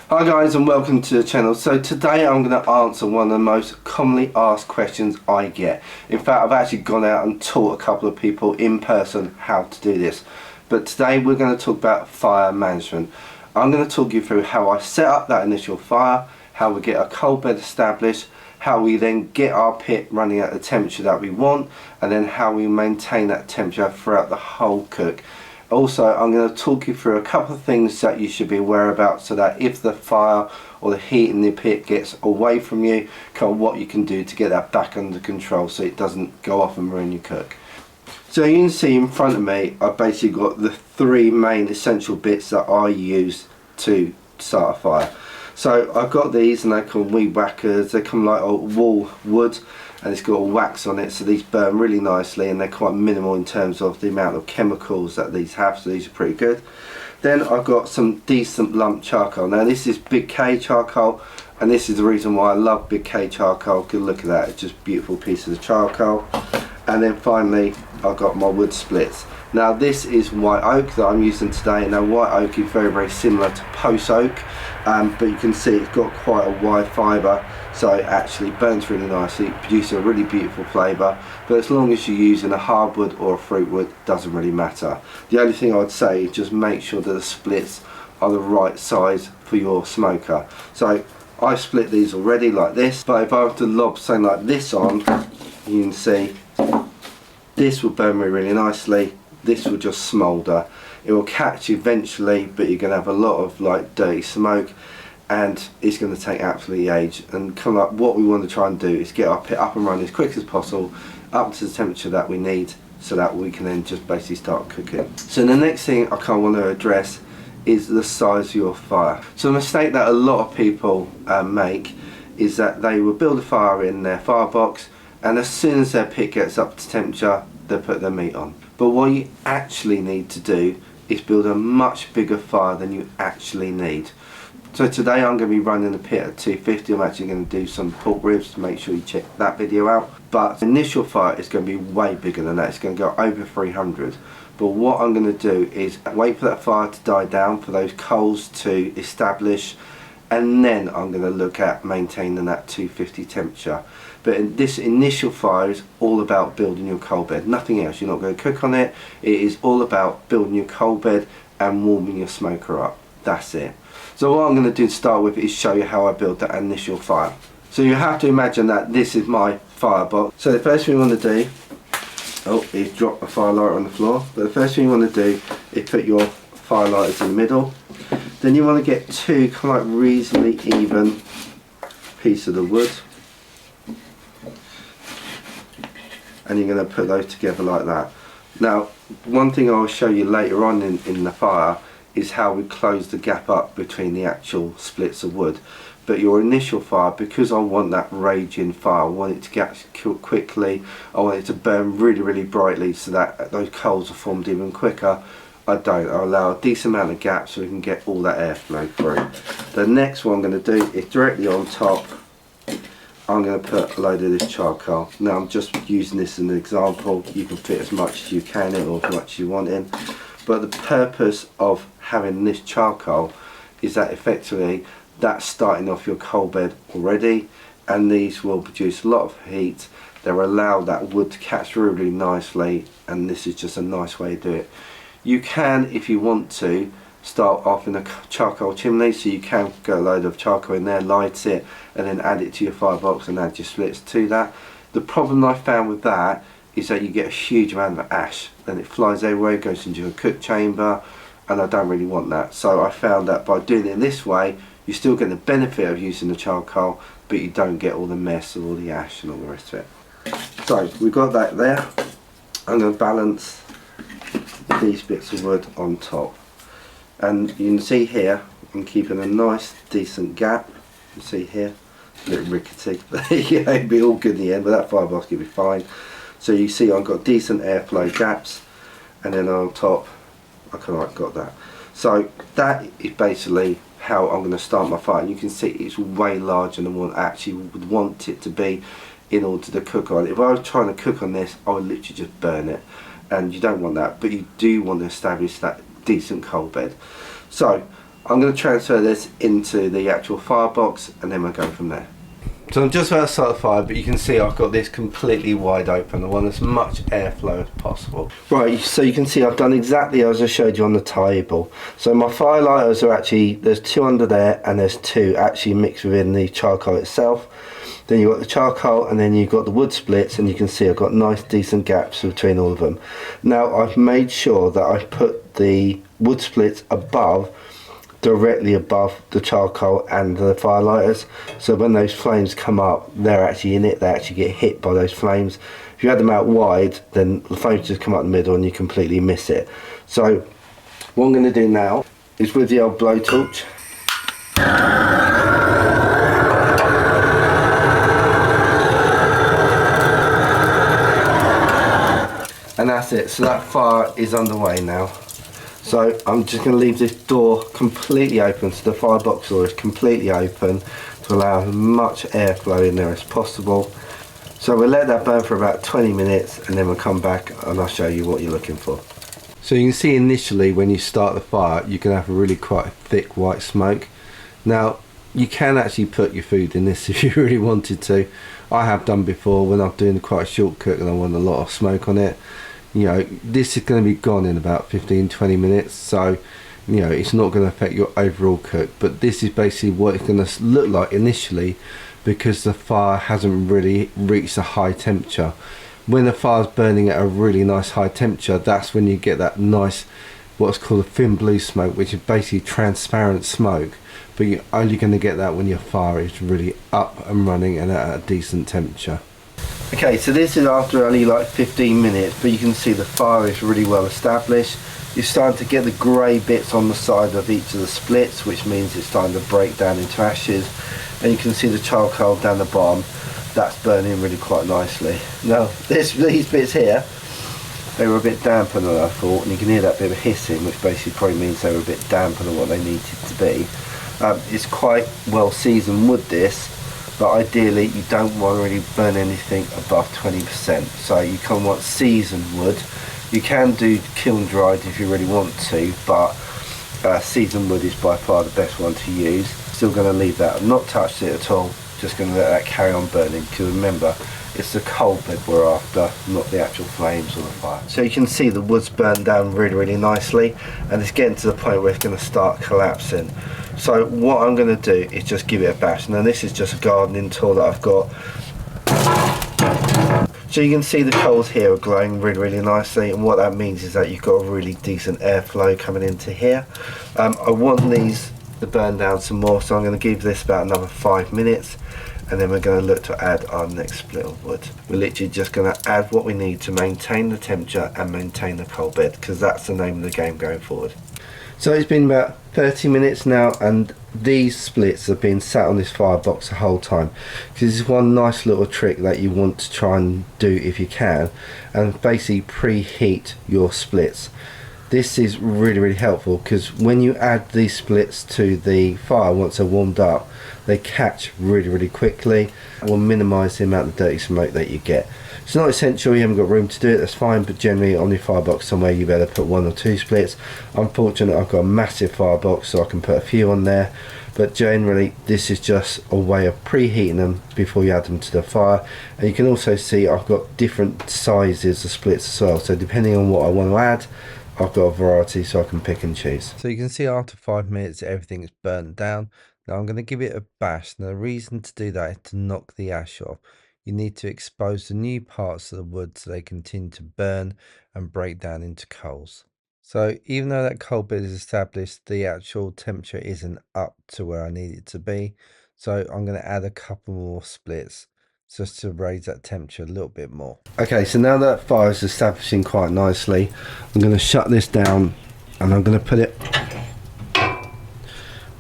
Hi guys, and welcome to the channel. So today I'm going to answer one of the most commonly asked questions I get. In fact, I've actually gone out and taught a couple of people in person how to do this. But today we're going to talk about fire management. I'm going to talk you through how I set up that initial fire, how we get a cold bed established, how we then get our pit running at the temperature that we want, and then how we maintain that temperature throughout the whole cook. Also, I'm going to talk you through a couple of things that you should be aware about, so that if the fire or the heat in the pit gets away from you, kind of what you can do to get that back under control so it doesn't go off and ruin your cook. So you can see in front of me, I've basically got the three main essential bits that I use to start a fire. So I've got these, and they're called weed whackers. They come like wall wood, and it's got a wax on it, so these burn really nicely, and they're quite minimal in terms of the amount of chemicals that these have, so these are pretty good. Then I've got some decent lump charcoal. Now this is Big K charcoal, and this is the reason why I love Big K charcoal. Good, look at that, it's just beautiful pieces of charcoal. And then finally I've got my wood splits. Now this is white oak that I'm using today. Now white oak is very similar to post oak, but you can see it's got quite a wide fibre, so it actually burns really nicely, produces a really beautiful flavour. But as long as you're using a hardwood or a fruit wood, doesn't really matter. The only thing I would say is just make sure that the splits are the right size for your smoker. So I split these already like this, but if I were to lob something like this on, you can see this will burn me really nicely. This will just smoulder. It will catch eventually, but you're going to have a lot of like dirty smoke, and it's going to take absolutely age. And kind of like what we want to try and do is get our pit up and running as quick as possible, up to the temperature that we need, so that we can then just basically start cooking. So the next thing I kind of want to address is the size of your fire. So the mistake that a lot of people make is that they will build a fire in their firebox, and as soon as their pit gets up to temperature, they put their meat on. But what you actually need to do is build a much bigger fire than you actually need. So today I'm going to be running the pit at 250. I'm actually going to do some pork ribs. Make sure you check that video out. But the initial fire is going to be way bigger than that. It's going to go over 300. But what I'm going to do is wait for that fire to die down, for those coals to establish, and then I'm going to look at maintaining that 250 temperature. But in this initial fire is all about building your coal bed, nothing else. You're not going to cook on it. It is all about building your coal bed and warming your smoker up. That's it. So what I'm going to do to start with is show you how I build that initial fire. So you have to imagine that this is my firebox. So the first thing you want to do, is drop a fire lighter on the floor. But the first thing you want to do is put your fire lighters in the middle. Then you want to get two kind of like reasonably even pieces of the wood, and you're going to put those together like that. Now one thing I'll show you later on in the fire is how we close the gap up between the actual splits of wood. But your initial fire, because I want that raging fire, I want it to get killed quickly, I want it to burn really brightly so that those coals are formed even quicker, I allow a decent amount of gap so we can get all that airflow through. The next one I'm going to do is directly on top, I'm going to put a load of this charcoal. Now I'm just using this as an example. You can fit as much as you can in, or as much as you want in. But the purpose of having this charcoal is that effectively that's starting off your coal bed already, and these will produce a lot of heat. They'll allow that wood to catch really nicely, and this is just a nice way to do it. You can, if you want to, start off in a charcoal chimney, so you can get a load of charcoal in there, light it, and then add it to your firebox and add your splits to that. The problem I found with that is that you get a huge amount of ash, and it flies everywhere, goes into your cook chamber, and I don't really want that. So I found that by doing it this way, you still get the benefit of using the charcoal, but you don't get all the mess of all the ash and all the rest of it. So we've got that there. I'm going to balance these bits of wood on top, and you can see here I'm keeping a nice decent gap. You can see here, a bit rickety, but yeah, it'll be all good in the end, but that firebox will be fine. So you see I've got decent airflow gaps, and then on top I kind of like got that. So that is basically how I'm going to start my fire. You can see it's way larger than what I actually would want it to be in order to cook on. If I was trying to cook on this, I would literally just burn it, and you don't want that, but you do want to establish that decent coal bed. So I'm going to transfer this into the actual firebox and then we'll go from there. So I'm just about to start the fire, but you can see I've got this completely wide open. I want as much airflow as possible. Right, so you can see I've done exactly as I showed you on the table. So my fire lighters are actually, there's 2 under there and there's 2 actually mixed within the charcoal itself. Then you've got the charcoal and then you've got the wood splits, and you can see I've got nice decent gaps between all of them. Now I've made sure that I've put the wood splits directly above the charcoal and the fire lighters, so when those flames come up, they're actually in it, they actually get hit by those flames. If you had them out wide, then the flames just come up the middle and you completely miss it. So what I'm going to do now is with the old blowtorch, and that's it. So that fire is underway now. So I'm just going to leave this door completely open, so the firebox door is completely open to allow as much airflow in there as possible. So we'll let that burn for about 20 minutes and then we'll come back and I'll show you what you're looking for. So you can see initially when you start the fire you can have a really quite thick white smoke. Now you can actually put your food in this if you really wanted to. I have done before when I'm doing quite a short cook and I want a lot of smoke on it. You know, this is going to be gone in about 15-20 minutes, so you know it's not going to affect your overall cook, but this is basically what it's going to look like initially because the fire hasn't really reached a high temperature. When the fire's burning at a really nice high temperature, that's when you get that nice what's called a thin blue smoke, which is basically transparent smoke, but you're only going to get that when your fire is really up and running and at a decent temperature. Okay, so this is after only like 15 minutes, but you can see the fire is really well established. You're starting to get the grey bits on the side of each of the splits, which means it's starting to break down into ashes. And you can see the charcoal down the bottom, that's burning really quite nicely. Now, these bits here, they were a bit damper than I thought, and you can hear that bit of hissing, which basically probably means they were a bit damper than what they needed to be. It's quite well seasoned wood, this. But ideally you don't want to really burn anything above 20%, so you can want seasoned wood. You can do kiln dried if you really want to, but seasoned wood is by far the best one to use. Still going to leave that, I've not touched it at all, just going to let that carry on burning, because remember it's the coal bed we're after, not the actual flames or the fire. So you can see the wood's burned down really nicely, and it's getting to the point where it's going to start collapsing. So what I'm going to do is just give it a bash. Now this is just a gardening tool that I've got. So you can see the coals here are glowing really nicely, and what that means is that you've got a really decent airflow coming into here. I want these to burn down some more, so I'm going to give this about another 5 minutes, and then we're going to look to add our next split of wood. We're literally just going to add what we need to maintain the temperature and maintain the coal bed, because that's the name of the game going forward. So it's been about 30 minutes now, and these splits have been sat on this firebox the whole time, because this is one nice little trick that you want to try and do if you can, and basically preheat your splits. This is really helpful, because when you add these splits to the fire once they're warmed up, they catch really quickly and will minimise the amount of dirty smoke that you get. It's not essential, you haven't got room to do it, that's fine, but generally on your firebox somewhere you better put 1 or 2 splits. I'm fortunate I've got a massive firebox, so I can put a few on there, but generally this is just a way of preheating them before you add them to the fire. And you can also see I've got different sizes of splits as well, so depending on what I want to add, I've got a variety, so I can pick and choose. So you can see after 5 minutes everything is burnt down. Now I'm going to give it a bash. Now the reason to do that is to knock the ash off. You need to expose the new parts of the wood so they continue to burn and break down into coals. So even though that coal bed is established, the actual temperature isn't up to where I need it to be. So I'm going to add a couple more splits just to raise that temperature a little bit more. Okay, so now that fire is establishing quite nicely, I'm going to shut this down and I'm going to put it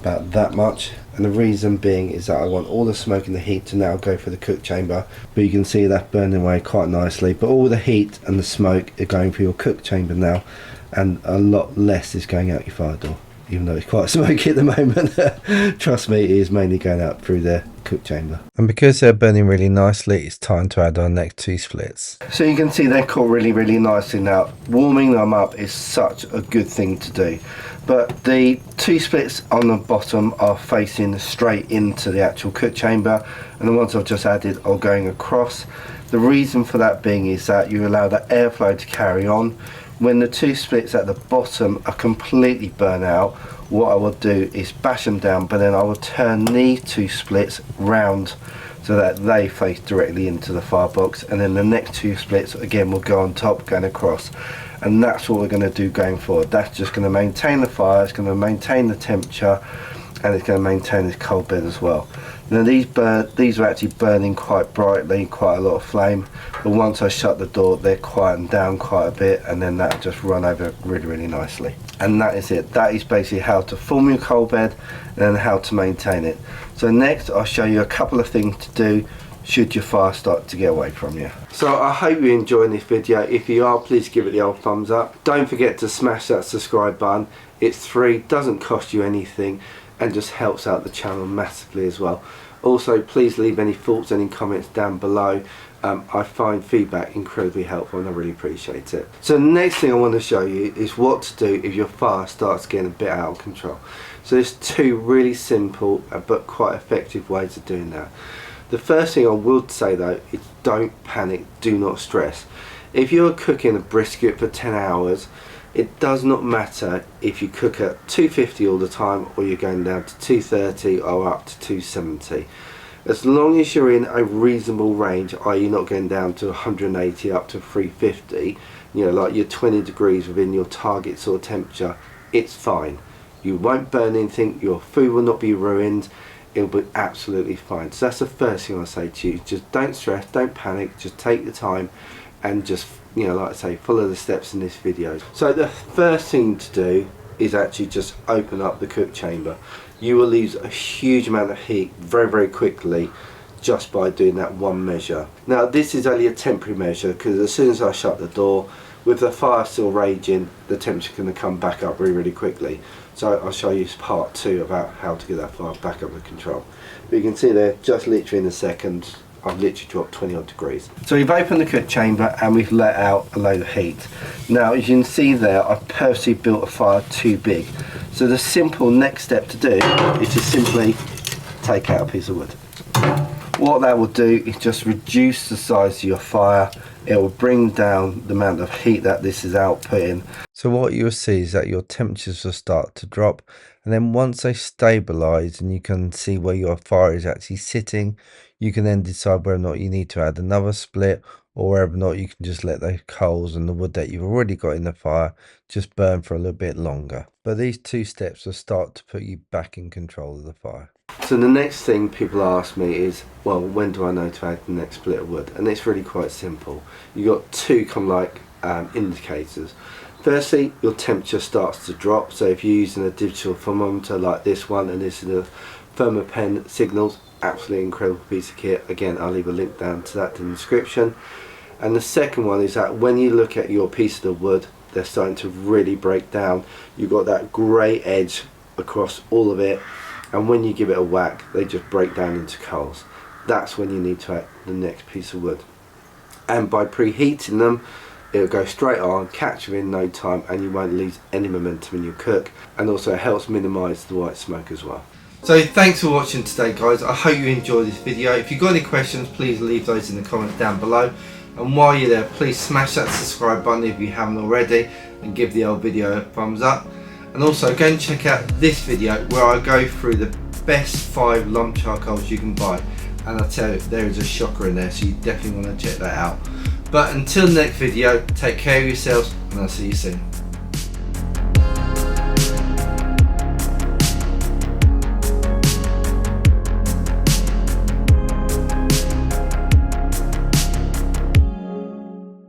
about that much. And the reason being is that I want all the smoke and the heat to now go for the cook chamber, but you can see that burning away quite nicely, but all the heat and the smoke are going for your cook chamber now, and a lot less is going out your fire door. even though it's quite smoky at the moment. Trust me, it is mainly going out through the cook chamber. And because they're burning really nicely, it's time to add our next 2 splits. So you can see they're cooked really nicely now. Warming them up is such a good thing to do. But the 2 splits on the bottom are facing straight into the actual cook chamber, and the ones I've just added are going across. The reason for that being is that you allow the airflow to carry on. When the 2 splits at the bottom are completely burnt out, what I will do is bash them down, but then I will turn these 2 splits round so that they face directly into the firebox, and then the next 2 splits again will go on top, going across. And that's what we're going to do going forward. That's just going to maintain the fire, it's going to maintain the temperature, and it's going to maintain this cold bed as well. Now these are actually burning quite brightly, quite a lot of flame, but once I shut the door they're quieting down quite a bit, and then that just run over really nicely. And that is it. That is basically how to form your cold bed and how to maintain it. So next I'll show you a couple of things to do should your fire start to get away from you. So I hope you're enjoying this video. If you are, please give it the old thumbs up. Don't forget to smash that subscribe button. It's free, doesn't cost you anything, and just helps out the channel massively as well. Also, please leave any thoughts, any comments down below. I find feedback incredibly helpful and I really appreciate it. So the next thing I want to show you is what to do if your fire starts getting a bit out of control. So there's 2 really simple but quite effective ways of doing that. The first thing I would say though is don't panic, do not stress. If you're cooking a brisket for 10 hours, it does not matter if you cook at 250 all the time or you're going down to 230 or up to 270. As long as you're in a reasonable range, i.e. not going down to 180 up to 350, you know, like you're 20 degrees within your target sort of temperature, it's fine. You won't burn anything, your food will not be ruined, it'll be absolutely fine. So that's the first thing I say to you. Just don't stress, don't panic, just take your time and just, you know, like I say, follow the steps in this video. So the first thing to do is actually just open up the cook chamber. You will lose a huge amount of heat very quickly just by doing that one measure. Now this is only a temporary measure because as soon as I shut the door, with the fire still raging, the temperature's going to come back up really quickly. So I'll show you part 2 about how to get that fire back under control. But you can see there, just literally in a second, I've literally dropped 20 odd degrees. So we've opened the cook chamber and we've let out a load of heat. Now as you can see there, I've purposely built a fire too big. So the simple next step to do is to simply take out a piece of wood. What that will do is just reduce the size of your fire. It will bring down the amount of heat that this is outputting. So what you'll see is that your temperatures will start to drop, and then once they stabilize and you can see where your fire is actually sitting, you can then decide whether or not you need to add another split, or whether or not you can just let the coals and the wood that you've already got in the fire just burn for a little bit longer. But these 2 steps will start to put you back in control of the fire. So the next thing people ask me is, well, when do I know to add the next split of wood? And it's really quite simple. You've got 2 kind of like indicators. Firstly, your temperature starts to drop. So if you're using a digital thermometer like this one, and this is a Thermopen Signals, absolutely incredible piece of kit. Again, I'll leave a link down to that in the description. And the second one is that when you look at your piece of wood, they're starting to really break down. You've got that grey edge across all of it, and when you give it a whack, they just break down into coals. That's when you need to add the next piece of wood. And by preheating them, it'll go straight on, catch within no time, and you won't lose any momentum in your cook, and also it helps minimise the white smoke as well. So thanks for watching today guys, I hope you enjoyed this video. If you've got any questions, please leave those in the comments down below, and while you're there, please smash that subscribe button if you haven't already, and give the old video a thumbs up. And also go and check out this video where I go through the best 5 lump charcoals you can buy, and I tell you, there is a shocker in there, so you definitely want to check that out. But until the next video, take care of yourselves, and I'll see you soon.